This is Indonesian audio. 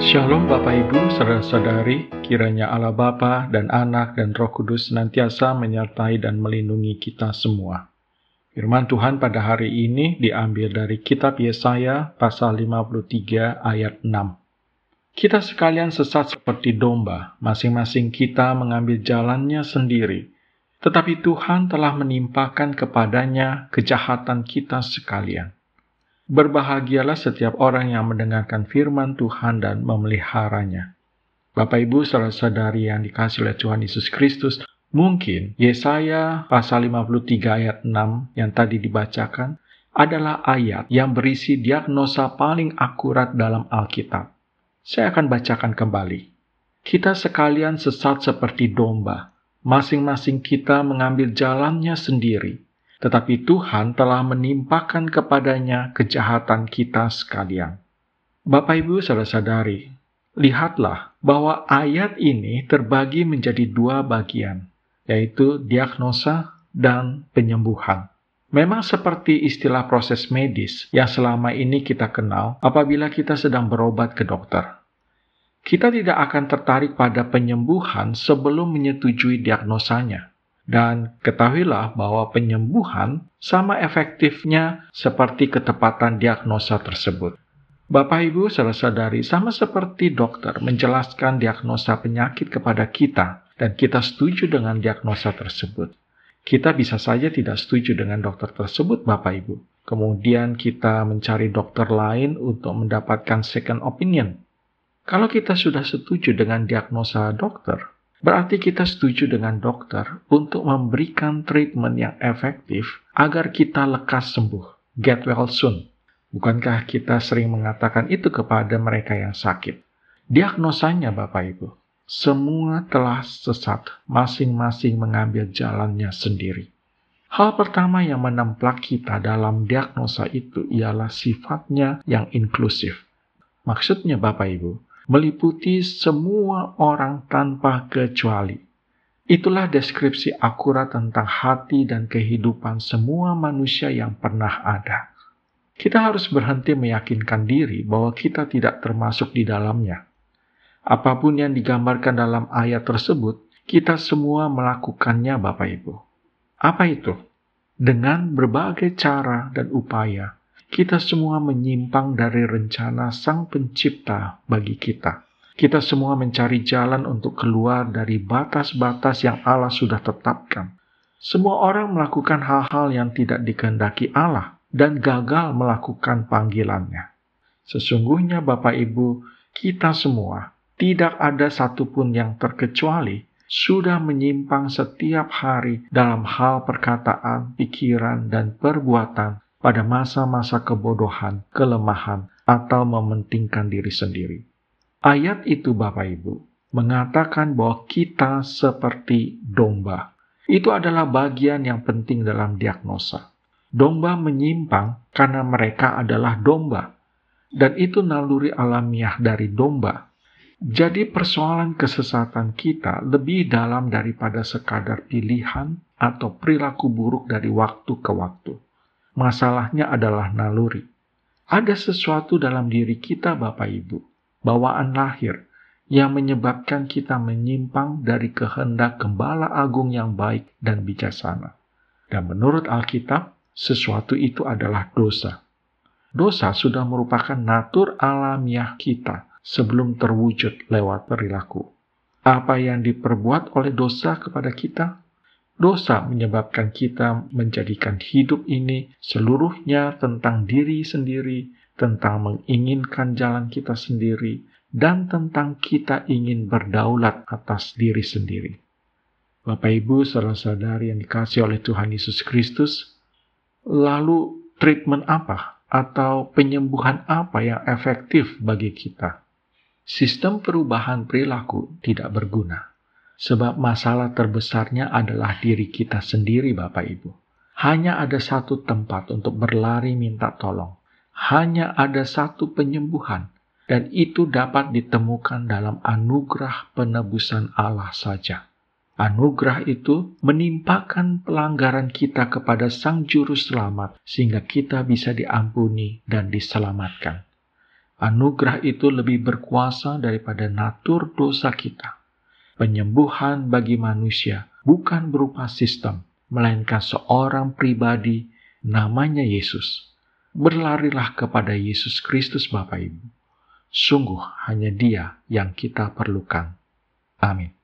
Shalom Bapak Ibu, saudara-saudari, kiranya Allah Bapa dan Anak dan Roh Kudus senantiasa menyertai dan melindungi kita semua. Firman Tuhan pada hari ini diambil dari kitab Yesaya pasal 53 ayat 6. Kita sekalian sesat seperti domba, masing-masing kita mengambil jalannya sendiri. Tetapi Tuhan telah menimpakan kepadanya kejahatan kita sekalian. Berbahagialah setiap orang yang mendengarkan firman Tuhan dan memeliharanya. Bapak Ibu saudara-saudari yang dikasihi oleh Tuhan Yesus Kristus, mungkin Yesaya pasal 53 ayat 6 yang tadi dibacakan adalah ayat yang berisi diagnosa paling akurat dalam Alkitab. Saya akan bacakan kembali. Kita sekalian sesat seperti domba, masing-masing kita mengambil jalannya sendiri. Tetapi Tuhan telah menimpakan kepadanya kejahatan kita sekalian. Bapak Ibu saudara-saudari, lihatlah bahwa ayat ini terbagi menjadi dua bagian, yaitu diagnosa dan penyembuhan. Memang seperti istilah proses medis yang selama ini kita kenal apabila kita sedang berobat ke dokter. Kita tidak akan tertarik pada penyembuhan sebelum menyetujui diagnosanya. Dan ketahuilah bahwa penyembuhan sama efektifnya seperti ketepatan diagnosa tersebut. Bapak Ibu saudara-saudari, sama seperti dokter menjelaskan diagnosa penyakit kepada kita dan kita setuju dengan diagnosa tersebut. Kita bisa saja tidak setuju dengan dokter tersebut, Bapak Ibu. Kemudian kita mencari dokter lain untuk mendapatkan second opinion. Kalau kita sudah setuju dengan diagnosa dokter, berarti kita setuju dengan dokter untuk memberikan treatment yang efektif agar kita lekas sembuh. Get well soon. Bukankah kita sering mengatakan itu kepada mereka yang sakit? Diagnosanya Bapak Ibu, semua telah sesat, masing-masing mengambil jalannya sendiri. Hal pertama yang menemplak kita dalam diagnosa itu ialah sifatnya yang inklusif. Maksudnya Bapak Ibu, meliputi semua orang tanpa kecuali. Itulah deskripsi akurat tentang hati dan kehidupan semua manusia yang pernah ada. Kita harus berhenti meyakinkan diri bahwa kita tidak termasuk di dalamnya. Apapun yang digambarkan dalam ayat tersebut, kita semua melakukannya Bapak Ibu. Apa itu? Dengan berbagai cara dan upaya, kita semua menyimpang dari rencana Sang Pencipta bagi kita. Kita semua mencari jalan untuk keluar dari batas-batas yang Allah sudah tetapkan. Semua orang melakukan hal-hal yang tidak dikehendaki Allah dan gagal melakukan panggilannya. Sesungguhnya Bapak Ibu, kita semua, tidak ada satupun yang terkecuali, sudah menyimpang setiap hari dalam hal perkataan, pikiran, dan perbuatan pada masa-masa kebodohan, kelemahan, atau mementingkan diri sendiri. Ayat itu Bapak Ibu mengatakan bahwa kita seperti domba. Itu adalah bagian yang penting dalam diagnosa. Domba menyimpang karena mereka adalah domba. Dan itu naluri alamiah dari domba. Jadi persoalan kesesatan kita lebih dalam daripada sekadar pilihan atau perilaku buruk dari waktu ke waktu. Masalahnya adalah naluri. Ada sesuatu dalam diri kita, Bapak Ibu, bawaan lahir, yang menyebabkan kita menyimpang dari kehendak Gembala Agung yang baik dan bijaksana. Dan menurut Alkitab, sesuatu itu adalah dosa. Dosa sudah merupakan natur alamiah kita sebelum terwujud lewat perilaku. Apa yang diperbuat oleh dosa kepada kita? Dosa menyebabkan kita menjadikan hidup ini seluruhnya tentang diri sendiri, tentang menginginkan jalan kita sendiri, dan tentang kita ingin berdaulat atas diri sendiri. Bapak Ibu, saudara-saudari yang dikasihi oleh Tuhan Yesus Kristus, lalu treatment apa atau penyembuhan apa yang efektif bagi kita? Sistem perubahan perilaku tidak berguna. Sebab masalah terbesarnya adalah diri kita sendiri, Bapak Ibu. Hanya ada satu tempat untuk berlari minta tolong. Hanya ada satu penyembuhan. Dan itu dapat ditemukan dalam anugerah penebusan Allah saja. Anugerah itu menimpakan pelanggaran kita kepada Sang Juru Selamat sehingga kita bisa diampuni dan diselamatkan. Anugerah itu lebih berkuasa daripada natur dosa kita. Penyembuhan bagi manusia bukan berupa sistem, melainkan seorang pribadi namanya Yesus. Berlarilah kepada Yesus Kristus Bapa Ibu. Sungguh hanya Dia yang kita perlukan. Amin.